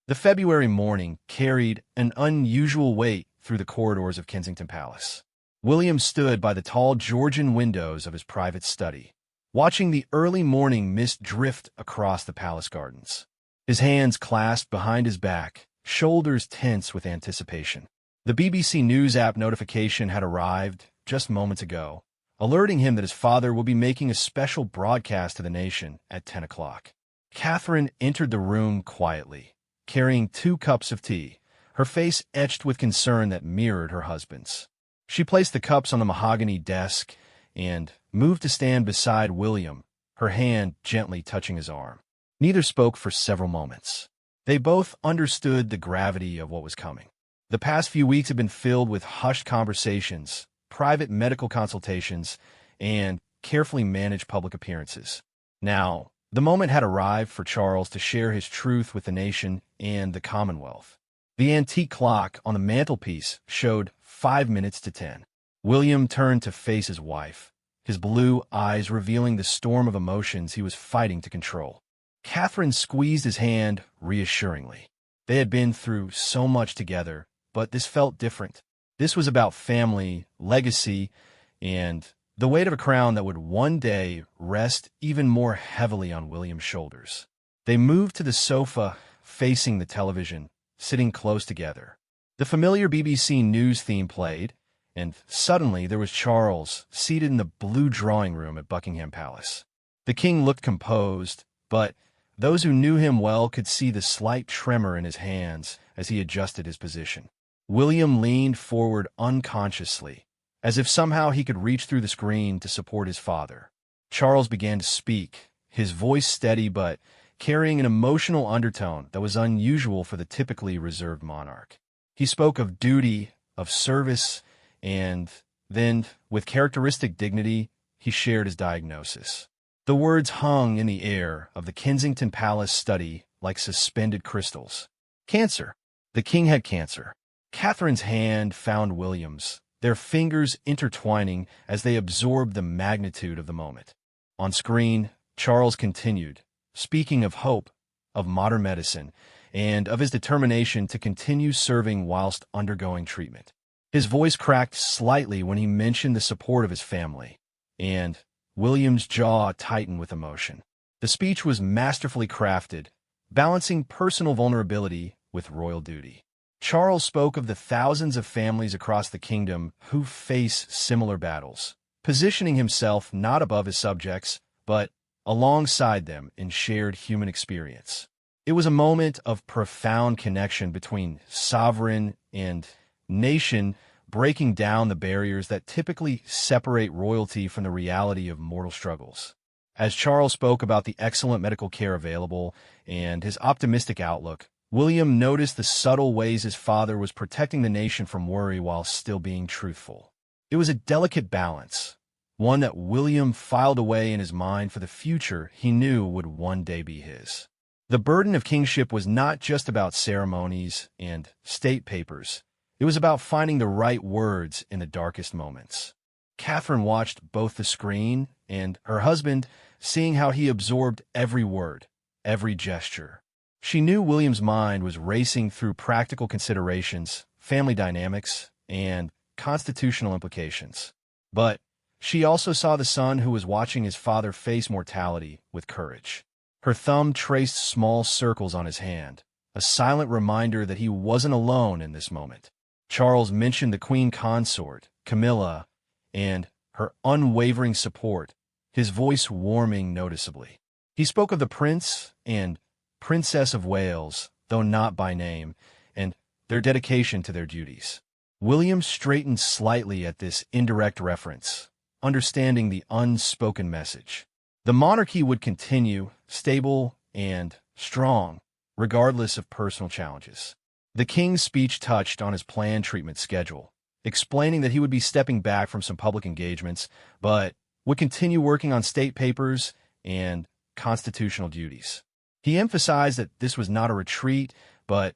The February morning carried an unusual weight through the corridors of Kensington Palace. William stood by the tall Georgian windows of his private study, watching the early morning mist drift across the palace gardens. His hands clasped behind his back, shoulders tense with anticipation. The BBC News app notification had arrived just moments ago, alerting him that his father will be making a special broadcast to the nation at 10 o'clock. Catherine entered the room quietly, carrying 2 cups of tea, her face etched with concern that mirrored her husband's. She placed the cups on the mahogany desk and moved to stand beside William, her hand gently touching his arm. Neither spoke for several moments. They both understood the gravity of what was coming. The past few weeks had been filled with hushed conversations, private medical consultations, and carefully managed public appearances. Now, the moment had arrived for Charles to share his truth with the nation and the Commonwealth. The antique clock on the mantelpiece showed 5 minutes to 10. William turned to face his wife, his blue eyes revealing the storm of emotions he was fighting to control. Catherine squeezed his hand reassuringly. They had been through so much together, but this felt different. This was about family, legacy, and the weight of a crown that would one day rest even more heavily on William's shoulders. They moved to the sofa, facing the television, sitting close together. The familiar BBC News theme played, and suddenly there was Charles, seated in the blue drawing room at Buckingham Palace. The king looked composed, but those who knew him well could see the slight tremor in his hands as he adjusted his position. William leaned forward unconsciously, as if somehow he could reach through the screen to support his father. Charles began to speak, his voice steady but carrying an emotional undertone that was unusual for the typically reserved monarch. He spoke of duty, of service, and then, with characteristic dignity, he shared his diagnosis. The words hung in the air of the Kensington Palace study like suspended crystals. Cancer. The king had cancer. Catherine's hand found William's, their fingers intertwining as they absorbed the magnitude of the moment. On screen, Charles continued, speaking of hope, of modern medicine, and of his determination to continue serving whilst undergoing treatment. His voice cracked slightly when he mentioned the support of his family, and William's jaw tightened with emotion. The speech was masterfully crafted, balancing personal vulnerability with royal duty. Charles spoke of the thousands of families across the kingdom who face similar battles, positioning himself not above his subjects, but alongside them in shared human experience. It was a moment of profound connection between sovereign and nation, breaking down the barriers that typically separate royalty from the reality of mortal struggles. As Charles spoke about the excellent medical care available and his optimistic outlook, William noticed the subtle ways his father was protecting the nation from worry while still being truthful. It was a delicate balance, one that William filed away in his mind for the future he knew would one day be his. The burden of kingship was not just about ceremonies and state papers. It was about finding the right words in the darkest moments. Catherine watched both the screen and her husband, seeing how he absorbed every word, every gesture. She knew William's mind was racing through practical considerations, family dynamics, and constitutional implications. But she also saw the son who was watching his father face mortality with courage. Her thumb traced small circles on his hand, a silent reminder that he wasn't alone in this moment. Charles mentioned the Queen Consort, Camilla, and her unwavering support, his voice warming noticeably. He spoke of the Prince and Princess of Wales, though not by name, and their dedication to their duties. William straightened slightly at this indirect reference, understanding the unspoken message. The monarchy would continue, stable and strong, regardless of personal challenges. The king's speech touched on his planned treatment schedule, explaining that he would be stepping back from some public engagements, but would continue working on state papers and constitutional duties. He emphasized that this was not a retreat, but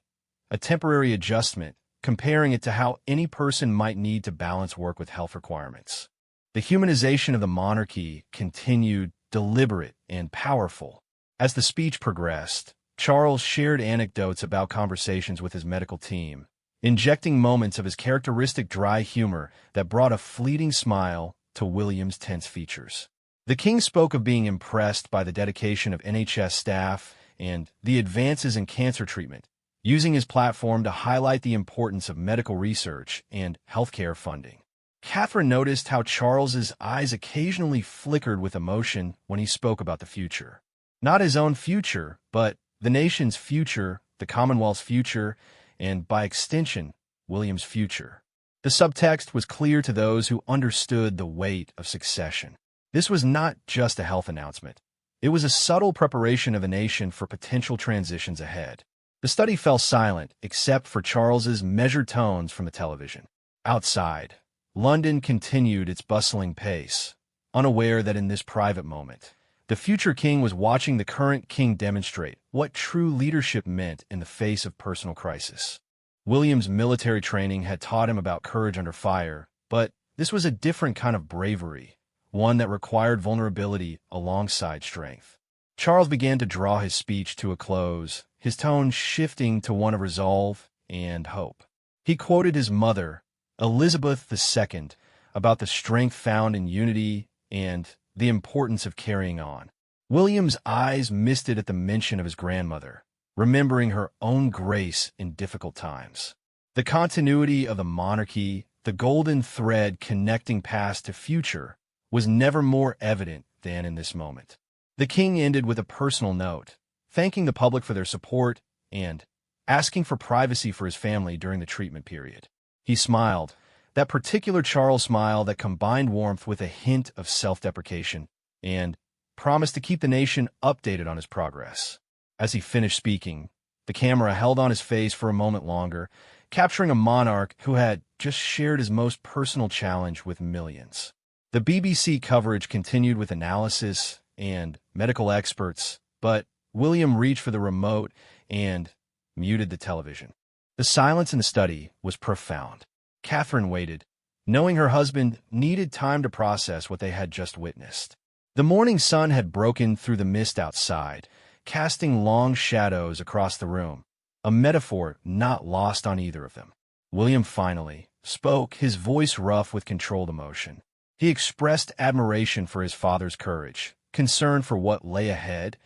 a temporary adjustment, comparing it to how any person might need to balance work with health requirements. The humanization of the monarchy continued, deliberate and powerful. As the speech progressed, Charles shared anecdotes about conversations with his medical team, injecting moments of his characteristic dry humor that brought a fleeting smile to William's tense features. The king spoke of being impressed by the dedication of NHS staff and the advances in cancer treatment, using his platform to highlight the importance of medical research and healthcare funding. Catherine noticed how Charles's eyes occasionally flickered with emotion when he spoke about the future. Not his own future, but the nation's future, the Commonwealth's future, and, by extension, William's future. The subtext was clear to those who understood the weight of succession. This was not just a health announcement. It was a subtle preparation of a nation for potential transitions ahead. The study fell silent, except for Charles's measured tones from the television. Outside, London continued its bustling pace, unaware that in this private moment, the future king was watching the current king demonstrate what true leadership meant in the face of personal crisis. William's military training had taught him about courage under fire, but this was a different kind of bravery, one that required vulnerability alongside strength. Charles began to draw his speech to a close, his tone shifting to one of resolve and hope. He quoted his mother, Elizabeth II, about the strength found in unity and the importance of carrying on. William's eyes misted at the mention of his grandmother, remembering her own grace in difficult times. The continuity of the monarchy, the golden thread connecting past to future, was never more evident than in this moment. The king ended with a personal note, thanking the public for their support and asking for privacy for his family during the treatment period. He smiled, that particular Charles smile that combined warmth with a hint of self-deprecation, and promised to keep the nation updated on his progress. As he finished speaking, the camera held on his face for a moment longer, capturing a monarch who had just shared his most personal challenge with millions. The BBC coverage continued with analysis and medical experts, but William reached for the remote and muted the television. The silence in the study was profound. Catherine waited, knowing her husband needed time to process what they had just witnessed. The morning sun had broken through the mist outside, casting long shadows across the room, a metaphor not lost on either of them. William finally spoke, his voice rough with controlled emotion. He expressed admiration for his father's courage, concern for what lay ahead,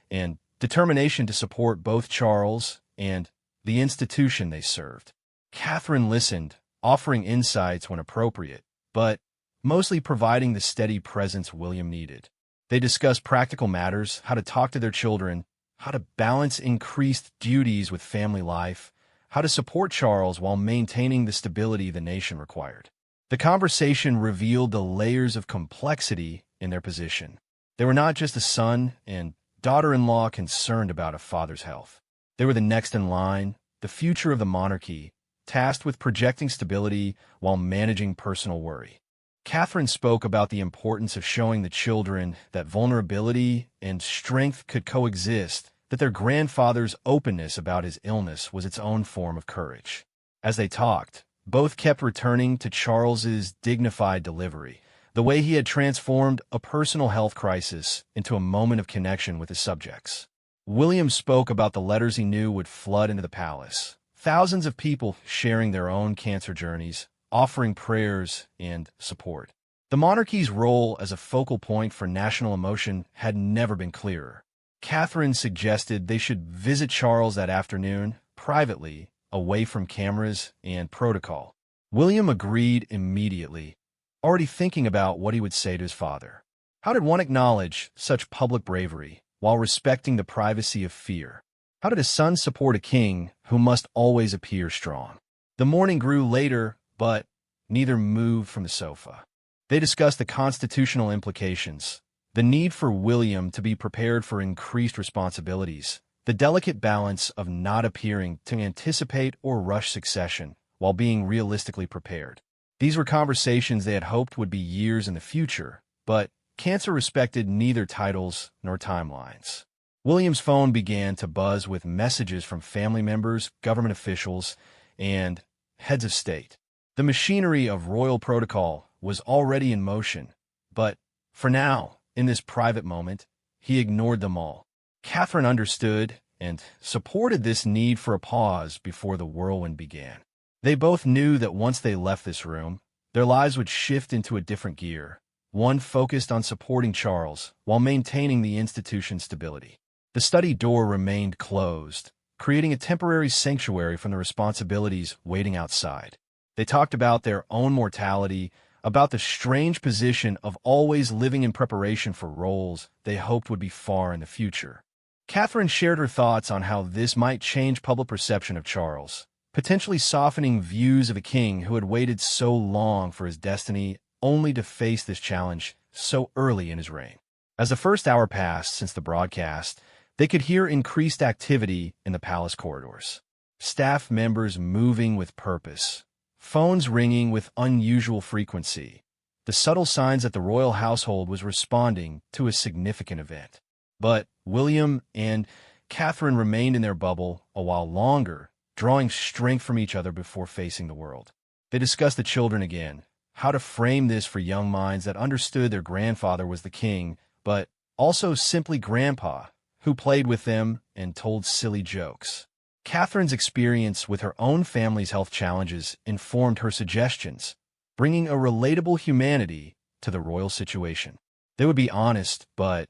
and determination to support both Charles and the institution they served. Catherine listened, offering insights when appropriate, but mostly providing the steady presence William needed. They discussed practical matters, how to talk to their children, how to balance increased duties with family life, how to support Charles while maintaining the stability the nation required. The conversation revealed the layers of complexity in their position. They were not just a son and daughter-in-law concerned about a father's health. They were the next in line, the future of the monarchy, tasked with projecting stability while managing personal worry. Catherine spoke about the importance of showing the children that vulnerability and strength could coexist, that their grandfather's openness about his illness was its own form of courage. As they talked, both kept returning to Charles's dignified delivery, the way he had transformed a personal health crisis into a moment of connection with his subjects. William spoke about the letters he knew would flood into the palace, thousands of people sharing their own cancer journeys, offering prayers and support. The monarchy's role as a focal point for national emotion had never been clearer. Catherine suggested they should visit Charles that afternoon, privately, away from cameras and protocol. William agreed immediately, already thinking about what he would say to his father. How did one acknowledge such public bravery while respecting the privacy of fear? How did a son support a king who must always appear strong? The morning grew later, but neither moved from the sofa. They discussed the constitutional implications, the need for William to be prepared for increased responsibilities, the delicate balance of not appearing to anticipate or rush succession while being realistically prepared. These were conversations they had hoped would be years in the future, but cancer respected neither titles nor timelines. William's phone began to buzz with messages from family members, government officials, and heads of state. The machinery of royal protocol was already in motion, but for now, in this private moment, he ignored them all. Catherine understood, and supported this need for a pause before the whirlwind began. They both knew that once they left this room, their lives would shift into a different gear, one focused on supporting Charles while maintaining the institution's stability. The study door remained closed, creating a temporary sanctuary from the responsibilities waiting outside. They talked about their own mortality, about the strange position of always living in preparation for roles they hoped would be far in the future. Catherine shared her thoughts on how this might change public perception of Charles, potentially softening views of a king who had waited so long for his destiny only to face this challenge so early in his reign. As the first hour passed since the broadcast, they could hear increased activity in the palace corridors. Staff members moving with purpose, phones ringing with unusual frequency, the subtle signs that the royal household was responding to a significant event. But William and Catherine remained in their bubble a while longer, drawing strength from each other before facing the world. They discussed the children again, how to frame this for young minds that understood their grandfather was the king, but also simply grandpa, who played with them and told silly jokes. Catherine's experience with her own family's health challenges informed her suggestions, bringing a relatable humanity to the royal situation. They would be honest, but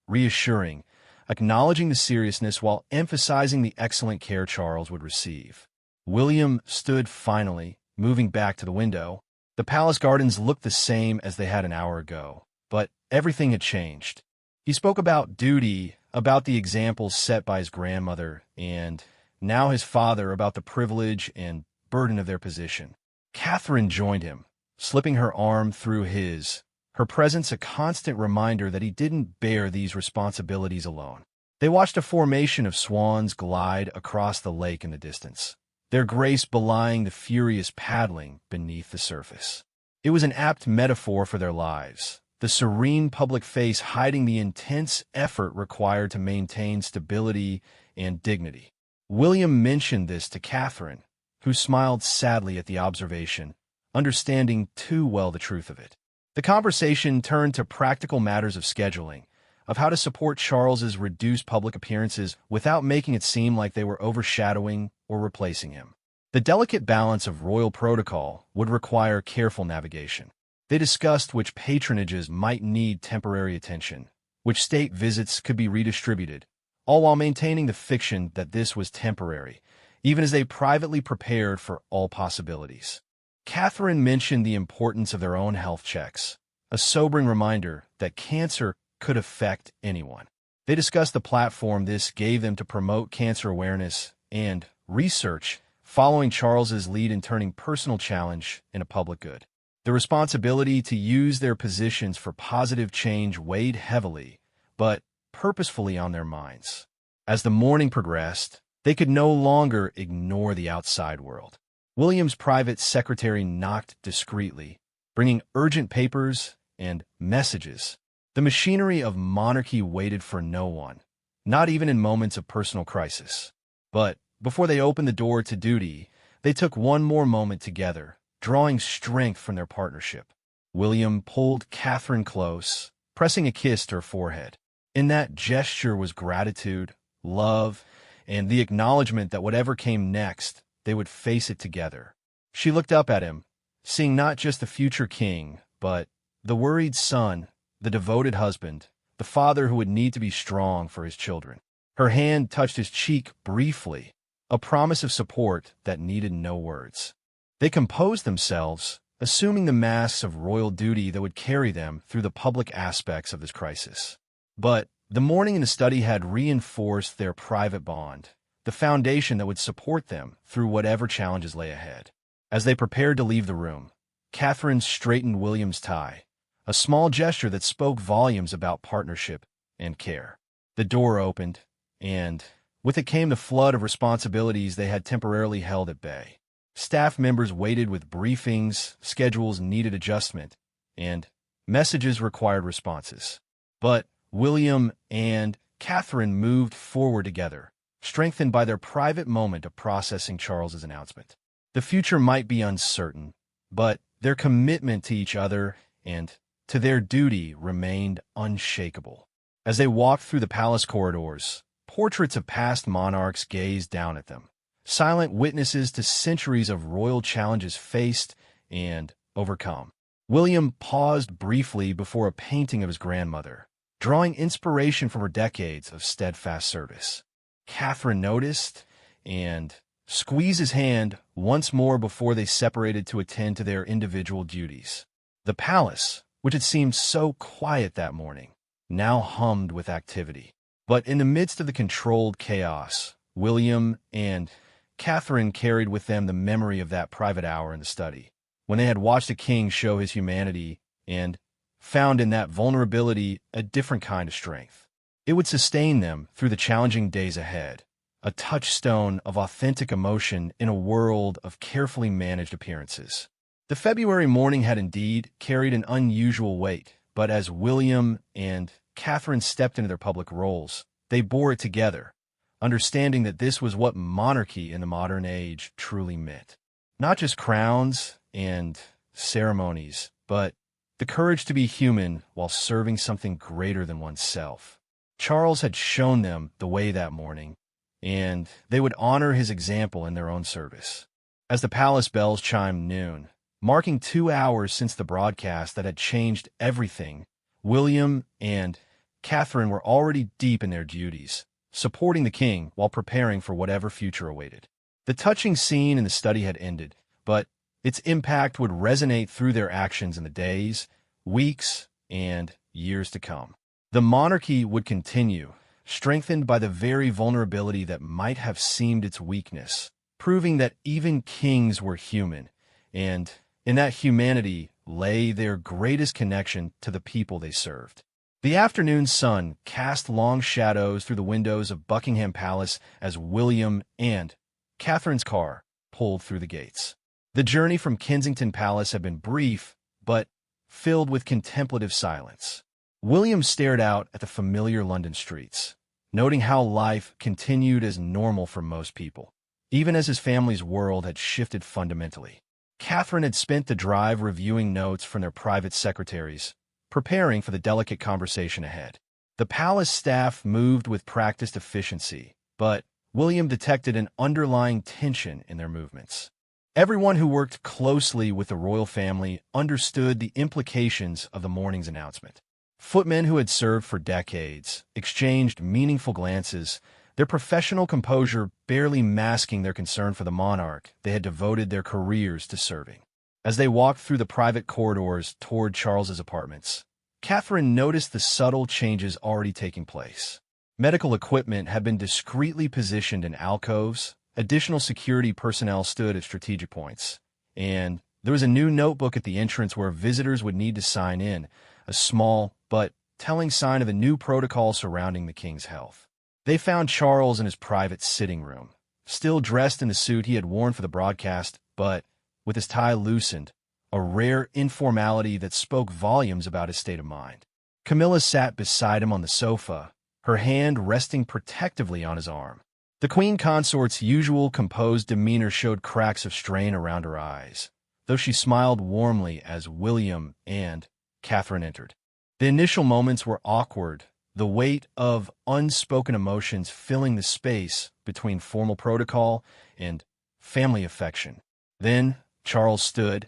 reassuring, acknowledging the seriousness while emphasizing the excellent care Charles would receive. William stood finally, moving back to the window. The palace gardens looked the same as they had an hour ago, but everything had changed. He spoke about duty, about the examples set by his grandmother, and now his father about the privilege and burden of their position. Catherine joined him, slipping her arm through his, her presence a constant reminder that he didn't bear these responsibilities alone. They watched a formation of swans glide across the lake in the distance, their grace belying the furious paddling beneath the surface. It was an apt metaphor for their lives, the serene public face hiding the intense effort required to maintain stability and dignity. William mentioned this to Catherine, who smiled sadly at the observation, understanding too well the truth of it. The conversation turned to practical matters of scheduling, of how to support Charles's reduced public appearances without making it seem like they were overshadowing or replacing him. The delicate balance of royal protocol would require careful navigation. They discussed which patronages might need temporary attention, which state visits could be redistributed, all while maintaining the fiction that this was temporary, even as they privately prepared for all possibilities. Catherine mentioned the importance of their own health checks, a sobering reminder that cancer could affect anyone. They discussed the platform this gave them to promote cancer awareness and research, following Charles's lead in turning personal challenge into public good. The responsibility to use their positions for positive change weighed heavily, but purposefully on their minds. As the morning progressed, they could no longer ignore the outside world. William's private secretary knocked discreetly, bringing urgent papers and messages. The machinery of monarchy waited for no one, not even in moments of personal crisis. But before they opened the door to duty, they took one more moment together, drawing strength from their partnership. William pulled Catherine close, pressing a kiss to her forehead. In that gesture was gratitude, love, and the acknowledgement that whatever came next, they would face it together. She looked up at him, seeing not just the future king, but the worried son, the devoted husband, the father who would need to be strong for his children. Her hand touched his cheek briefly, a promise of support that needed no words. They composed themselves, assuming the masks of royal duty that would carry them through the public aspects of this crisis. But the morning in the study had reinforced their private bond, the foundation that would support them through whatever challenges lay ahead. As they prepared to leave the room, Catherine straightened William's tie, a small gesture that spoke volumes about partnership and care. The door opened, and with it came the flood of responsibilities they had temporarily held at bay. Staff members waited with briefings, schedules needed adjustment, and messages required responses. But William and Catherine moved forward together, strengthened by their private moment of processing Charles's announcement. The future might be uncertain, but their commitment to each other and to their duty remained unshakable. As they walked through the palace corridors, portraits of past monarchs gazed down at them, silent witnesses to centuries of royal challenges faced and overcome. William paused briefly before a painting of his grandmother, drawing inspiration from her decades of steadfast service. Catherine noticed and squeezed his hand once more before they separated to attend to their individual duties. The palace, which had seemed so quiet that morning, now hummed with activity. But in the midst of the controlled chaos, William and Catherine carried with them the memory of that private hour in the study, when they had watched a king show his humanity and found in that vulnerability a different kind of strength. It would sustain them through the challenging days ahead, a touchstone of authentic emotion in a world of carefully managed appearances. The February morning had indeed carried an unusual weight, but as William and Catherine stepped into their public roles, they bore it together, understanding that this was what monarchy in the modern age truly meant. Not just crowns and ceremonies, but the courage to be human while serving something greater than oneself. Charles had shown them the way that morning, and they would honor his example in their own service. As the palace bells chimed noon, marking 2 hours since the broadcast that had changed everything, William and Catherine were already deep in their duties, supporting the king while preparing for whatever future awaited. The touching scene in the study had ended, but its impact would resonate through their actions in the days, weeks, and years to come. The monarchy would continue, strengthened by the very vulnerability that might have seemed its weakness, proving that even kings were human, and in that humanity lay their greatest connection to the people they served. The afternoon sun cast long shadows through the windows of Buckingham Palace as William and Catherine's car pulled through the gates. The journey from Kensington Palace had been brief, but filled with contemplative silence. William stared out at the familiar London streets, noting how life continued as normal for most people, even as his family's world had shifted fundamentally. Catherine had spent the drive reviewing notes from their private secretaries, preparing for the delicate conversation ahead. The palace staff moved with practiced efficiency, but William detected an underlying tension in their movements. Everyone who worked closely with the royal family understood the implications of the morning's announcement. Footmen who had served for decades exchanged meaningful glances, their professional composure barely masking their concern for the monarch they had devoted their careers to serving. As they walked through the private corridors toward Charles's apartments, Catherine noticed the subtle changes already taking place. Medical equipment had been discreetly positioned in alcoves, additional security personnel stood at strategic points, and there was a new notebook at the entrance where visitors would need to sign in, a small but telling sign of a new protocol surrounding the king's health. They found Charles in his private sitting room, still dressed in the suit he had worn for the broadcast, but with his tie loosened, a rare informality that spoke volumes about his state of mind. Camilla sat beside him on the sofa, her hand resting protectively on his arm. The queen consort's usual composed demeanor showed cracks of strain around her eyes, though she smiled warmly as William and Catherine entered. The initial moments were awkward, the weight of unspoken emotions filling the space between formal protocol and family affection. Then Charles stood,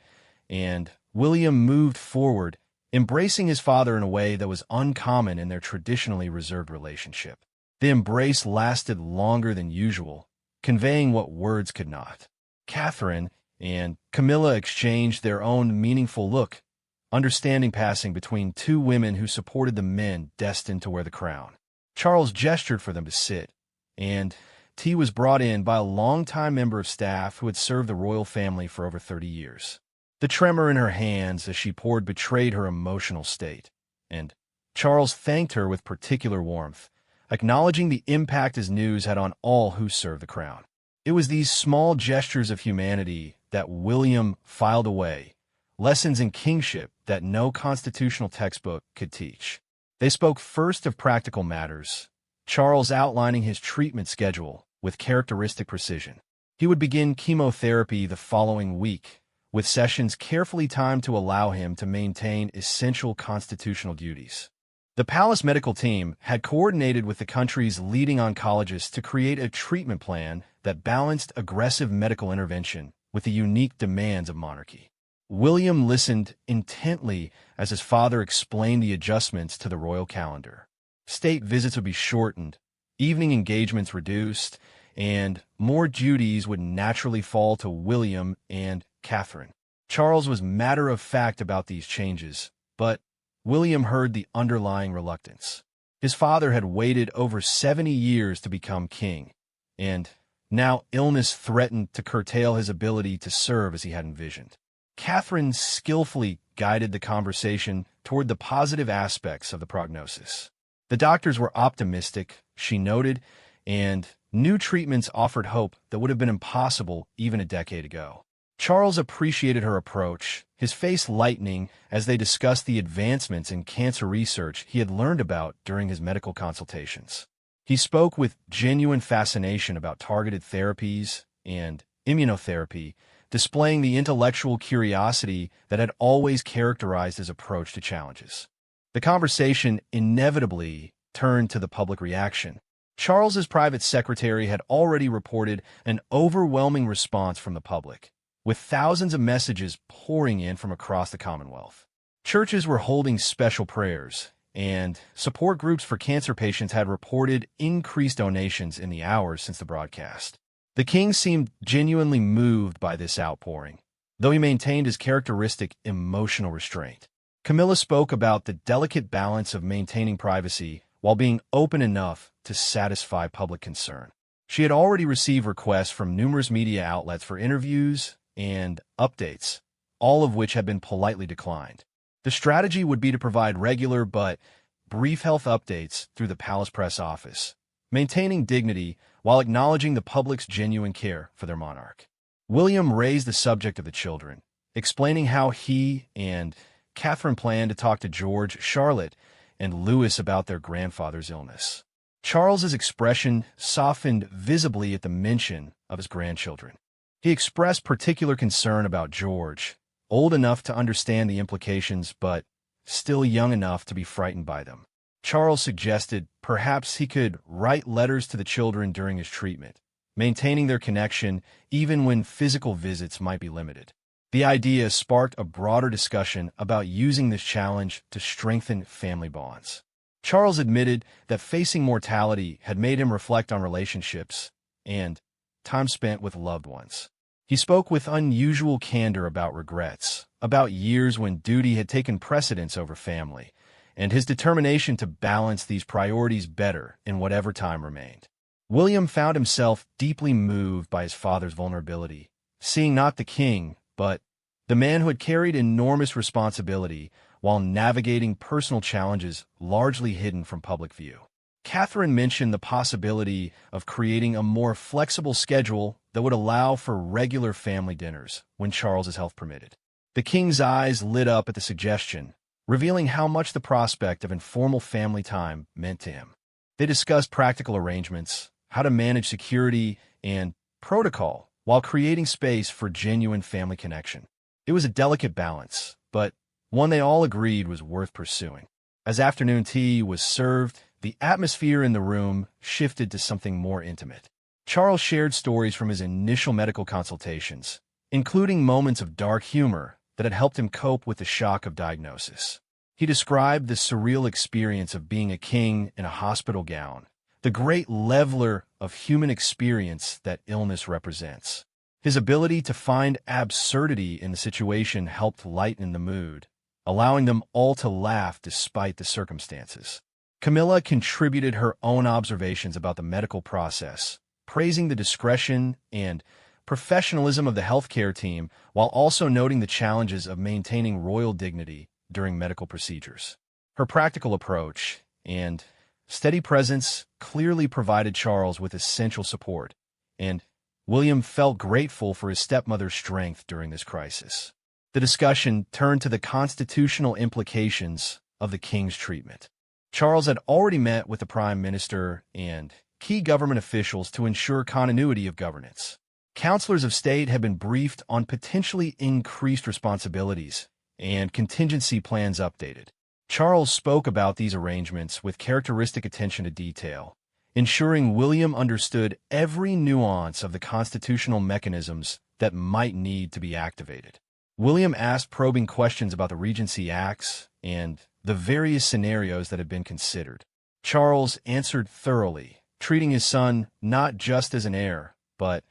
and William moved forward, embracing his father in a way that was uncommon in their traditionally reserved relationship. The embrace lasted longer than usual, conveying what words could not. Catherine and Camilla exchanged their own meaningful look, understanding passing between two women who supported the men destined to wear the crown. Charles gestured for them to sit, and tea was brought in by a longtime member of staff who had served the royal family for over 30 years. The tremor in her hands as she poured betrayed her emotional state, and Charles thanked her with particular warmth, acknowledging the impact his news had on all who served the crown. It was these small gestures of humanity that William filed away, lessons in kingship that no constitutional textbook could teach. They spoke first of practical matters, Charles outlining his treatment schedule with characteristic precision. He would begin chemotherapy the following week, with sessions carefully timed to allow him to maintain essential constitutional duties. The Palace medical team had coordinated with the country's leading oncologists to create a treatment plan that balanced aggressive medical intervention with the unique demands of monarchy. William listened intently as his father explained the adjustments to the royal calendar. State visits would be shortened, evening engagements reduced, and more duties would naturally fall to William and Catherine. Charles was matter-of-fact about these changes, but William heard the underlying reluctance. His father had waited over 70 years to become king, and now illness threatened to curtail his ability to serve as he had envisioned. Catherine skillfully guided the conversation toward the positive aspects of the prognosis. The doctors were optimistic, she noted, and new treatments offered hope that would have been impossible even a decade ago. Charles appreciated her approach, his face lightening as they discussed the advancements in cancer research he had learned about during his medical consultations. He spoke with genuine fascination about targeted therapies and immunotherapy, displaying the intellectual curiosity that had always characterized his approach to challenges. The conversation inevitably turned to the public reaction. Charles's private secretary had already reported an overwhelming response from the public, with thousands of messages pouring in from across the Commonwealth. Churches were holding special prayers, and support groups for cancer patients had reported increased donations in the hours since the broadcast. The king seemed genuinely moved by this outpouring, though he maintained his characteristic emotional restraint. Camilla spoke about the delicate balance of maintaining privacy while being open enough to satisfy public concern. She had already received requests from numerous media outlets for interviews and updates, all of which had been politely declined. The strategy would be to provide regular but brief health updates through the palace press office, maintaining dignity while acknowledging the public's genuine care for their monarch. William raised the subject of the children, explaining how he and Catherine planned to talk to George, Charlotte, and Louis about their grandfather's illness. Charles's expression softened visibly at the mention of his grandchildren. He expressed particular concern about George, old enough to understand the implications but still young enough to be frightened by them. Charles suggested perhaps he could write letters to the children during his treatment, maintaining their connection even when physical visits might be limited. The idea sparked a broader discussion about using this challenge to strengthen family bonds. Charles admitted that facing mortality had made him reflect on relationships and time spent with loved ones. He spoke with unusual candor about regrets, about years when duty had taken precedence over family, and his determination to balance these priorities better in whatever time remained. William found himself deeply moved by his father's vulnerability, seeing not the king, but the man who had carried enormous responsibility while navigating personal challenges largely hidden from public view. Catherine mentioned the possibility of creating a more flexible schedule that would allow for regular family dinners when Charles's health permitted. The king's eyes lit up at the suggestion, revealing how much the prospect of informal family time meant to him. They discussed practical arrangements, how to manage security, and protocol while creating space for genuine family connection. It was a delicate balance, but one they all agreed was worth pursuing. As afternoon tea was served, the atmosphere in the room shifted to something more intimate. Charles shared stories from his initial medical consultations, including moments of dark humor that had helped him cope with the shock of diagnosis. He described the surreal experience of being a king in a hospital gown, the great leveler of human experience that illness represents. His ability to find absurdity in the situation helped lighten the mood, allowing them all to laugh despite the circumstances. Camilla contributed her own observations about the medical process, praising the discretion and professionalism of the healthcare team while also noting the challenges of maintaining royal dignity during medical procedures. Her practical approach and steady presence clearly provided Charles with essential support, and William felt grateful for his stepmother's strength during this crisis. The discussion turned to the constitutional implications of the king's treatment. Charles had already met with the Prime Minister and key government officials to ensure continuity of governance. Counselors of state had been briefed on potentially increased responsibilities and contingency plans updated. Charles spoke about these arrangements with characteristic attention to detail, ensuring William understood every nuance of the constitutional mechanisms that might need to be activated. William asked probing questions about the Regency Acts and the various scenarios that had been considered. Charles answered thoroughly, treating his son not just as an heir, but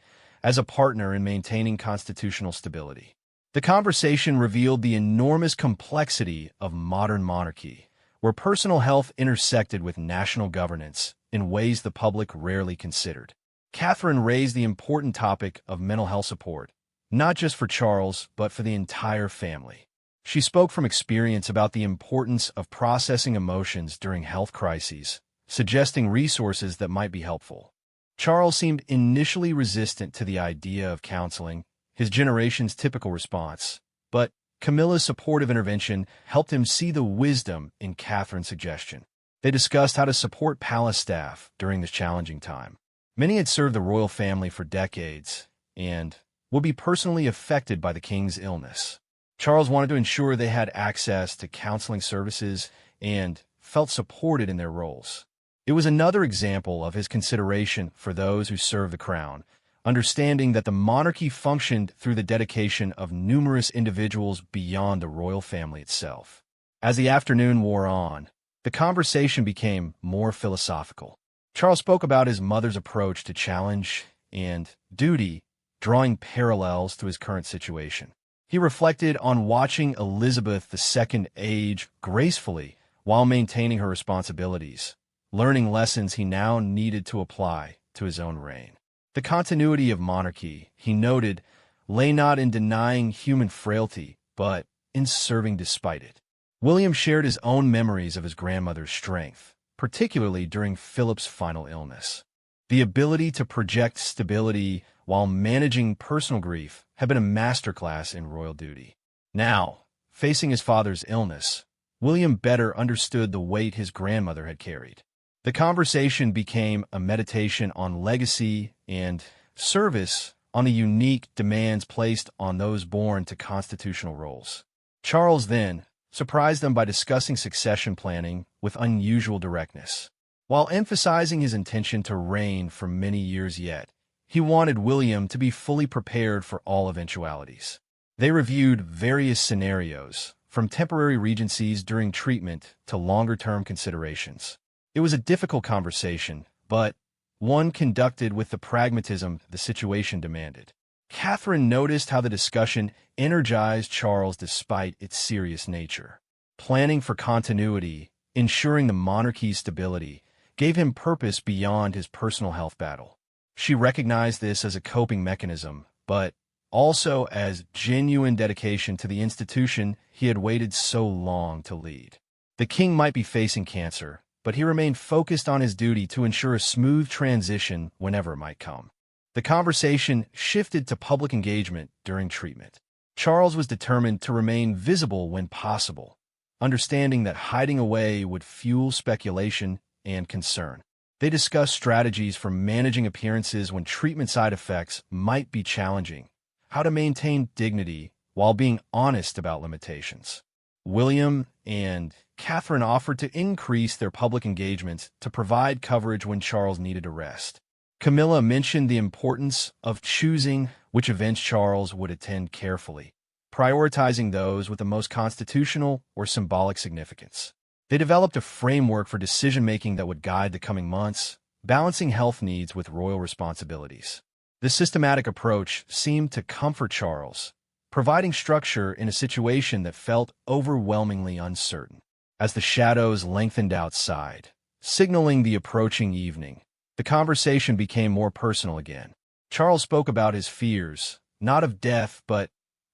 as a partner in maintaining constitutional stability. The conversation revealed the enormous complexity of modern monarchy, where personal health intersected with national governance in ways the public rarely considered. Catherine raised the important topic of mental health support, not just for Charles, but for the entire family. She spoke from experience about the importance of processing emotions during health crises, suggesting resources that might be helpful. Charles seemed initially resistant to the idea of counseling, his generation's typical response, but Camilla's supportive intervention helped him see the wisdom in Catherine's suggestion. They discussed how to support palace staff during this challenging time. Many had served the royal family for decades and would be personally affected by the king's illness. Charles wanted to ensure they had access to counseling services and felt supported in their roles. It was another example of his consideration for those who serve the crown, understanding that the monarchy functioned through the dedication of numerous individuals beyond the royal family itself. As the afternoon wore on, the conversation became more philosophical. Charles spoke about his mother's approach to challenge and duty, drawing parallels to his current situation. He reflected on watching Elizabeth II age gracefully while maintaining her responsibilities, learning lessons he now needed to apply to his own reign. The continuity of monarchy, he noted, lay not in denying human frailty, but in serving despite it. William shared his own memories of his grandmother's strength, particularly during Philip's final illness. The ability to project stability while managing personal grief had been a masterclass in royal duty. Now, facing his father's illness, William better understood the weight his grandmother had carried. The conversation became a meditation on legacy and service, on the unique demands placed on those born to constitutional roles. Charles then surprised them by discussing succession planning with unusual directness. While emphasizing his intention to reign for many years yet, he wanted William to be fully prepared for all eventualities. They reviewed various scenarios, from temporary regencies during treatment to longer-term considerations. It was a difficult conversation, but one conducted with the pragmatism the situation demanded. Catherine noticed how the discussion energized Charles despite its serious nature. Planning for continuity, ensuring the monarchy's stability, gave him purpose beyond his personal health battle. She recognized this as a coping mechanism, but also as genuine dedication to the institution he had waited so long to lead. The king might be facing cancer, but he remained focused on his duty to ensure a smooth transition whenever it might come. The conversation shifted to public engagement during treatment. Charles was determined to remain visible when possible, understanding that hiding away would fuel speculation and concern. They discussed strategies for managing appearances when treatment side effects might be challenging, how to maintain dignity while being honest about limitations. William and Catherine offered to increase their public engagements to provide coverage when Charles needed a rest. Camilla mentioned the importance of choosing which events Charles would attend carefully, prioritizing those with the most constitutional or symbolic significance. They developed a framework for decision-making that would guide the coming months, balancing health needs with royal responsibilities. This systematic approach seemed to comfort Charles, providing structure in a situation that felt overwhelmingly uncertain. As the shadows lengthened outside, signaling the approaching evening, the conversation became more personal again. Charles spoke about his fears, not of death, but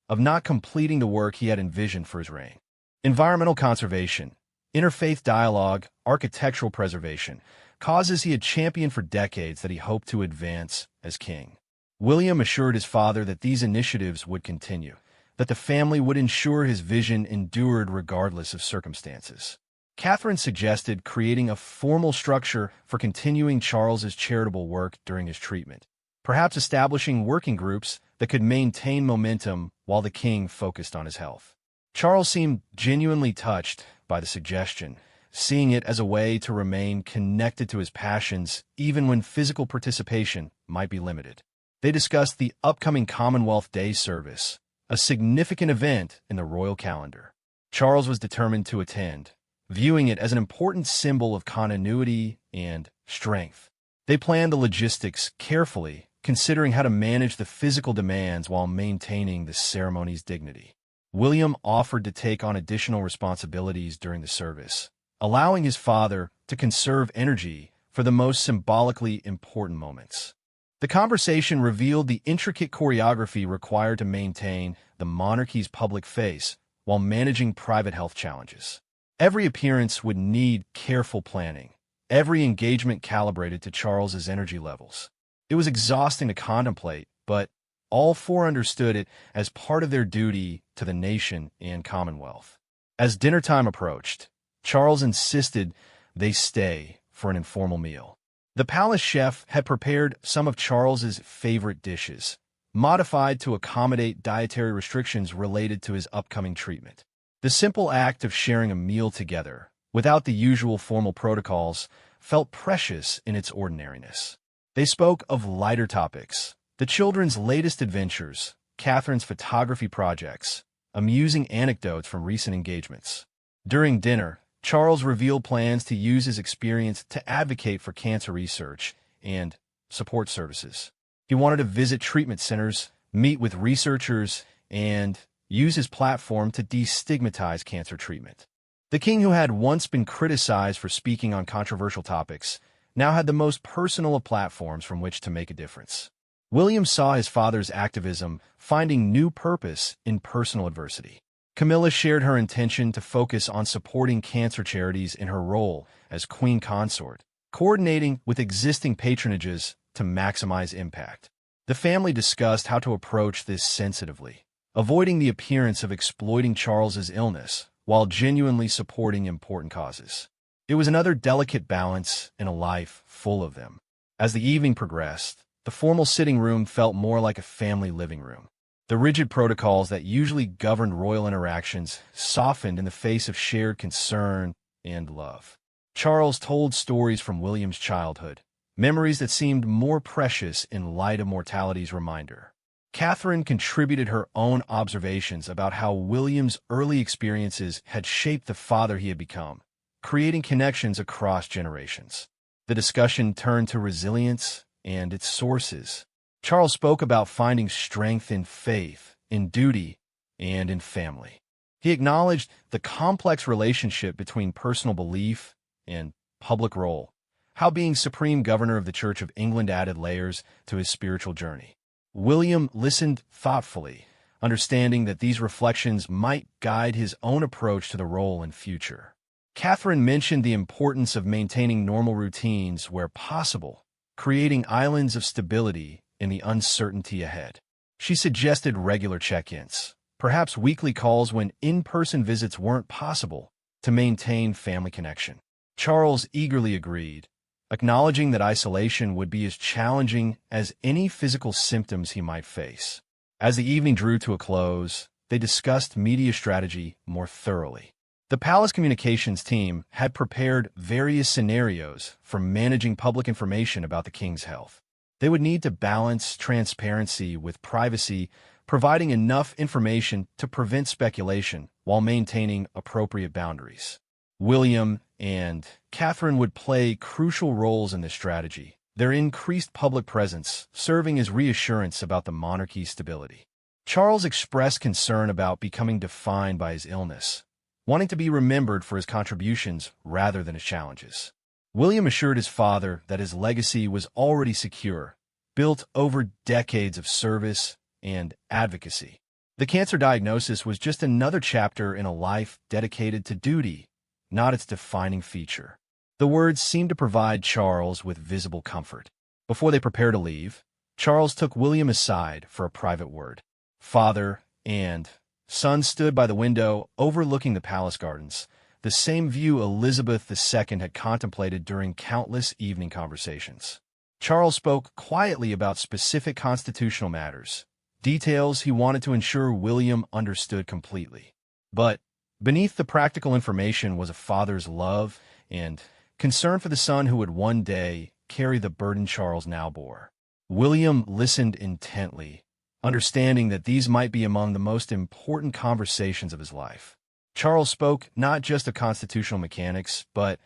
of not completing the work he had envisioned for his reign. Environmental conservation, interfaith dialogue, architectural preservation, causes he had championed for decades that he hoped to advance as king. William assured his father that these initiatives would continue, that the family would ensure his vision endured regardless of circumstances. Catherine suggested creating a formal structure for continuing Charles's charitable work during his treatment, perhaps establishing working groups that could maintain momentum while the king focused on his health. Charles seemed genuinely touched by the suggestion, seeing it as a way to remain connected to his passions even when physical participation might be limited. They discussed the upcoming Commonwealth Day service, a significant event in the royal calendar. Charles was determined to attend, viewing it as an important symbol of continuity and strength. They planned the logistics carefully, considering how to manage the physical demands while maintaining the ceremony's dignity. William offered to take on additional responsibilities during the service, allowing his father to conserve energy for the most symbolically important moments. The conversation revealed the intricate choreography required to maintain the monarchy's public face while managing private health challenges. Every appearance would need careful planning, every engagement calibrated to Charles's energy levels. It was exhausting to contemplate, but all four understood it as part of their duty to the nation and Commonwealth. As dinner time approached, Charles insisted they stay for an informal meal. The palace chef had prepared some of Charles's favorite dishes, modified to accommodate dietary restrictions related to his upcoming treatment. The simple act of sharing a meal together, without the usual formal protocols, felt precious in its ordinariness. They spoke of lighter topics, the children's latest adventures, Catherine's photography projects, amusing anecdotes from recent engagements. During dinner, Charles revealed plans to use his experience to advocate for cancer research and support services. He wanted to visit treatment centers, meet with researchers, and use his platform to destigmatize cancer treatment. The king, who had once been criticized for speaking on controversial topics, now had the most personal of platforms from which to make a difference. William saw his father's activism finding new purpose in personal adversity. Camilla shared her intention to focus on supporting cancer charities in her role as queen consort, coordinating with existing patronages to maximize impact. The family discussed how to approach this sensitively, avoiding the appearance of exploiting Charles's illness while genuinely supporting important causes. It was another delicate balance in a life full of them. As the evening progressed, the formal sitting room felt more like a family living room. The rigid protocols that usually governed royal interactions softened in the face of shared concern and love. Charles told stories from William's childhood, memories that seemed more precious in light of mortality's reminder. Catherine contributed her own observations about how William's early experiences had shaped the father he had become, creating connections across generations. The discussion turned to resilience and its sources. Charles spoke about finding strength in faith, in duty, and in family. He acknowledged the complex relationship between personal belief and public role, how being supreme governor of the Church of England added layers to his spiritual journey. William listened thoughtfully, understanding that these reflections might guide his own approach to the role in future. Catherine mentioned the importance of maintaining normal routines where possible, creating islands of stability in the uncertainty ahead. She suggested regular check-ins, perhaps weekly calls when in-person visits weren't possible, to maintain family connection. Charles eagerly agreed, acknowledging that isolation would be as challenging as any physical symptoms he might face. As the evening drew to a close, they discussed media strategy more thoroughly. The palace communications team had prepared various scenarios for managing public information about the king's health. They would need to balance transparency with privacy, providing enough information to prevent speculation while maintaining appropriate boundaries. William and Catherine would play crucial roles in this strategy, their increased public presence serving as reassurance about the monarchy's stability. Charles expressed concern about becoming defined by his illness, wanting to be remembered for his contributions rather than his challenges. William assured his father that his legacy was already secure, built over decades of service and advocacy. The cancer diagnosis was just another chapter in a life dedicated to duty, not its defining feature. The words seemed to provide Charles with visible comfort. Before they prepared to leave, Charles took William aside for a private word. Father and son stood by the window overlooking the palace gardens, the same view Elizabeth II had contemplated during countless evening conversations. Charles spoke quietly about specific constitutional matters, details he wanted to ensure William understood completely. But Beneath the practical information was a father's love and concern for the son who would one day carry the burden Charles now bore. William listened intently, understanding that these might be among the most important conversations of his life. Charles spoke not just of constitutional mechanics, but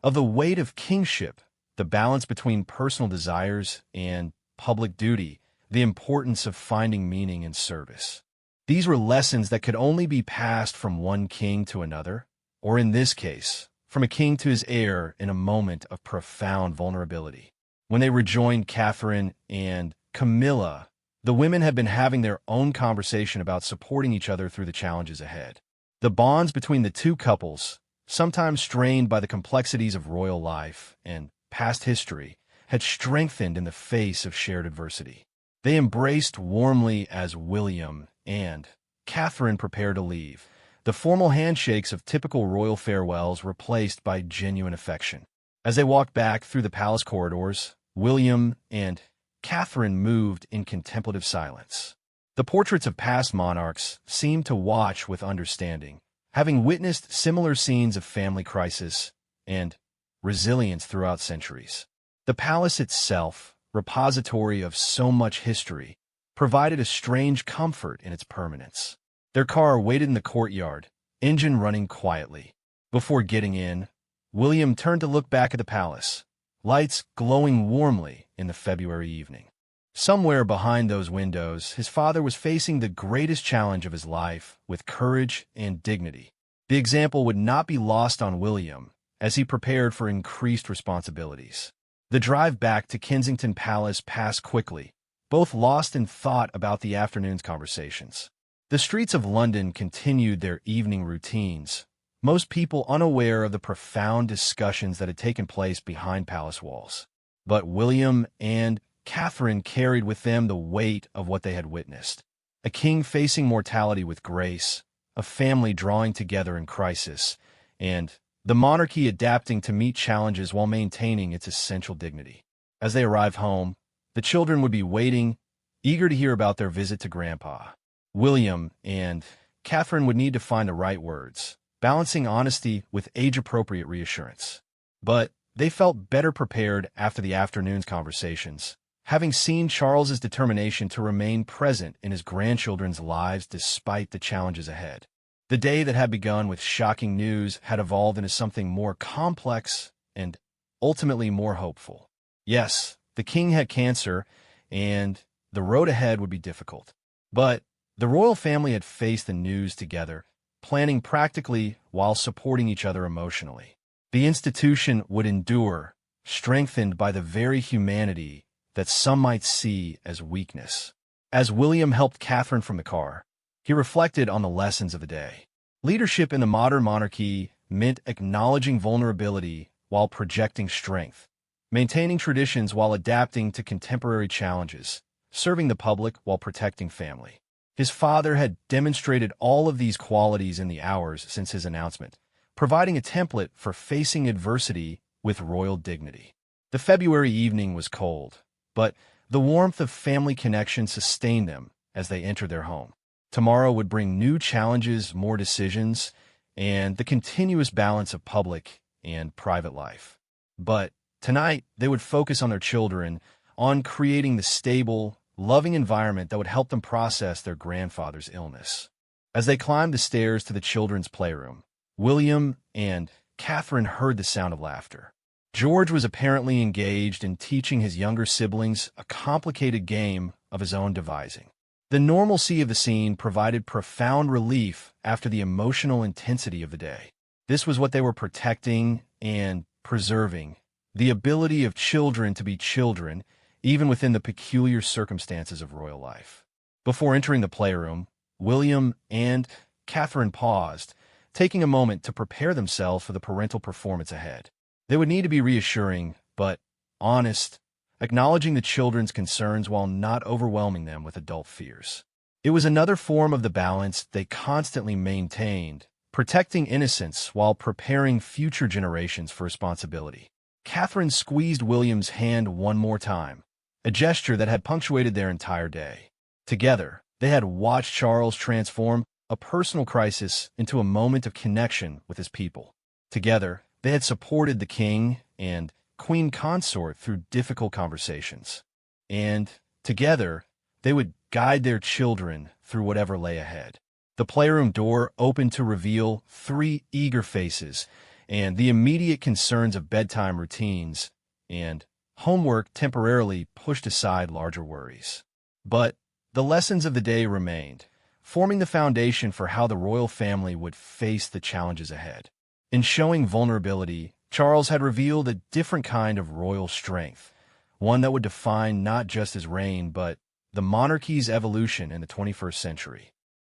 of the weight of kingship, the balance between personal desires and public duty, the importance of finding meaning in service. These were lessons that could only be passed from one king to another, or in this case, from a king to his heir in a moment of profound vulnerability. When they rejoined Catherine and Camilla, the women had been having their own conversation about supporting each other through the challenges ahead. The bonds between the two couples, sometimes strained by the complexities of royal life and past history, had strengthened in the face of shared adversity. They embraced warmly as William and Catherine prepared to leave, the formal handshakes of typical royal farewells replaced by genuine affection. As they walked back through the palace corridors, William and Catherine moved in contemplative silence. The portraits of past monarchs seemed to watch with understanding, having witnessed similar scenes of family crisis and resilience throughout centuries. The palace itself, repository of so much history, provided a strange comfort in its permanence. Their car waited in the courtyard, engine running quietly. Before getting in, William turned to look back at the palace, lights glowing warmly in the February evening. Somewhere behind those windows, his father was facing the greatest challenge of his life with courage and dignity. The example would not be lost on William as he prepared for increased responsibilities. The drive back to Kensington Palace passed quickly, both lost in thought about the afternoon's conversations. The streets of London continued their evening routines, most people unaware of the profound discussions that had taken place behind palace walls. But William and Catherine carried with them the weight of what they had witnessed. A king facing mortality with grace, a family drawing together in crisis, and the monarchy adapting to meet challenges while maintaining its essential dignity. As they arrived home, the children would be waiting, eager to hear about their visit to Grandpa. William and Catherine would need to find the right words, balancing honesty with age-appropriate reassurance. But they felt better prepared after the afternoon's conversations, having seen Charles's determination to remain present in his grandchildren's lives despite the challenges ahead. The day that had begun with shocking news had evolved into something more complex and ultimately more hopeful. Yes, the king had cancer, and the road ahead would be difficult. But the royal family had faced the news together, planning practically while supporting each other emotionally. The institution would endure, strengthened by the very humanity that some might see as weakness. As William helped Catherine from the car, he reflected on the lessons of the day. Leadership in the modern monarchy meant acknowledging vulnerability while projecting strength, maintaining traditions while adapting to contemporary challenges, serving the public while protecting family. His father had demonstrated all of these qualities in the hours since his announcement, providing a template for facing adversity with royal dignity. The February evening was cold, but the warmth of family connection sustained them as they entered their home. Tomorrow would bring new challenges, more decisions, and the continuous balance of public and private life. But tonight, they would focus on their children, on creating the stable, loving environment that would help them process their grandfather's illness. As they climbed the stairs to the children's playroom, William and Catherine heard the sound of laughter. George was apparently engaged in teaching his younger siblings a complicated game of his own devising. The normalcy of the scene provided profound relief after the emotional intensity of the day. This was what they were protecting and preserving, the ability of children to be children, even within the peculiar circumstances of royal life. Before entering the playroom, William and Catherine paused, taking a moment to prepare themselves for the parental performance ahead. They would need to be reassuring, but honest, acknowledging the children's concerns while not overwhelming them with adult fears. It was another form of the balance they constantly maintained, protecting innocence while preparing future generations for responsibility. Catherine squeezed William's hand one more time, a gesture that had punctuated their entire day. Together, they had watched Charles transform a personal crisis into a moment of connection with his people. Together, they had supported the king and queen consort through difficult conversations. And together, they would guide their children through whatever lay ahead. The playroom door opened to reveal three eager faces, and the immediate concerns of bedtime routines and homework temporarily pushed aside larger worries. But the lessons of the day remained, forming the foundation for how the royal family would face the challenges ahead. In showing vulnerability, Charles had revealed a different kind of royal strength, one that would define not just his reign, but the monarchy's evolution in the 21st century.